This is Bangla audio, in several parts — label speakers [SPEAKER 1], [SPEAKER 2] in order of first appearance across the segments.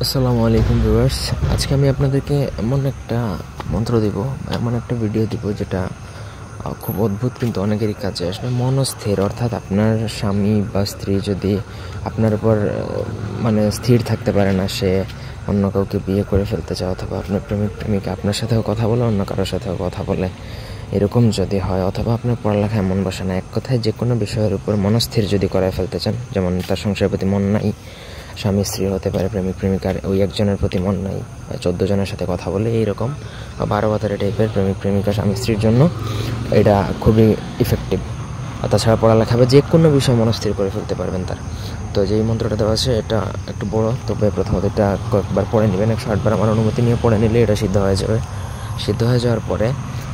[SPEAKER 1] আসসালামু আলাইকুম ভিউয়ার্স। আজকে আমি আপনাদেরকে এমন একটা মন্ত্র দিব, এমন একটা ভিডিও দিব যেটা খুব অদ্ভুত কিন্তু অনেকেরই কাজে আসবে। মনস্থির অর্থাৎ আপনার স্বামী বা স্ত্রী যদি আপনার উপর স্থির থাকতে পারে না, সে অন্য কাউকে বিয়ে করে ফেলতে চায়, অথবা আপনার প্রেমিক প্রেমিকা আপনার সাথেও কথা বলে, অন্য কারোর সাথেও কথা বলে, এরকম যদি হয়, অথবা আপনার পড়ালেখায় মন বসে না, এক কথায় যে কোনো বিষয়ের উপর মনস্থির যদি করায় ফেলতে চান, যেমন তার সংসারের প্রতি মন নাই, স্বামী স্ত্রী হতে পারে, প্রেমিক প্রেমিকার ওই একজনের প্রতি মন নাই, 14 জনের সাথে কথা বলে, এইরকম 12 বাতারে টাইপের প্রেমিক প্রেমিকা স্বামী স্ত্রীর জন্য এটা খুবই ইফেক্টিভ। তাছাড়া পড়ালেখা বা যে কোনো বিষয় মনস্থির করে ফেলতে পারবেন তার। তো যেই মন্ত্রটা দেওয়া আছে এটা একটু বড়, তবে প্রথমত এটা কয়েকবার পড়ে নেবেন, 108 বার আমার অনুমতি নিয়ে পড়ে নিলে এটা সিদ্ধ হয়ে যাবে। সিদ্ধ হয়ে যাওয়ার পরে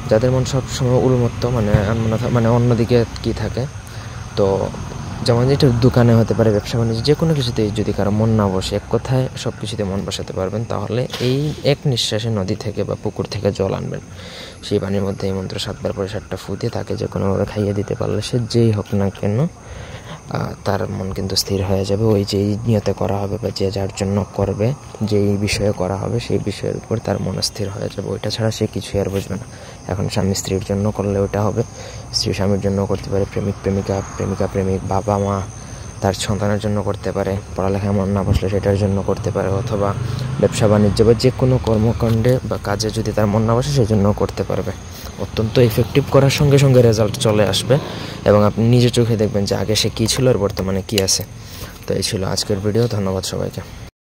[SPEAKER 1] যাদের মন সবসময় উন্মত্ত, অন্যদিকে কি থাকে, তো যেমন যেটা দোকানে হতে পারে, ব্যবসা বাণিজ্য, যে কোনো কিছুতেই যদি কারো মন না বসে, এক কথায় সব কিছুতে মন বসাতে পারবেন, তাহলে এই এক নিঃশ্বাসে নদী থেকে বা পুকুর থেকে জল আনবেন, সেই পানির মধ্যে এই মন্ত্র 7 বার করে 7টা ফু দিয়ে তাকে যে কোনোভাবে খাইয়ে দিতে পারলে, সে যেই হোক না কেন, তার মন কিন্তু স্থির হয়ে যাবে। ওই যেই নিয়তে করা হবে বা যে যার জন্য করবে, যেই বিষয়ে করা হবে সেই বিষয়ের উপর তার মন স্থির হয়ে যাবে। ওইটা ছাড়া সে কিছুই আর বুঝবে না। এখন স্বামী স্ত্রীর জন্য করলে ওইটা হবে, স্ত্রী স্বামীর জন্য করতে পারে, প্রেমিক প্রেমিকা, প্রেমিকা প্রেমিক, বাবা মা তার সন্তানের জন্য করতে পারে, পড়ালেখায় মন না বসলে সেটার জন্য করতে পারে, অথবা ব্যবসা বাণিজ্য বা যে কোনো কর্মকাণ্ডে বা কাজে যদি তার মন না বসে সেই জন্য করতে পারবে। অত্যন্ত ইফেক্টিভ, করার সঙ্গে সঙ্গে রেজাল্ট চলে আসবে এবং আপনি নিজে চোখে দেখবেন যে আগে সে কী ছিল আর বর্তমানে কী আছে। তো এই ছিল আজকের ভিডিও। ধন্যবাদ সবাইকে।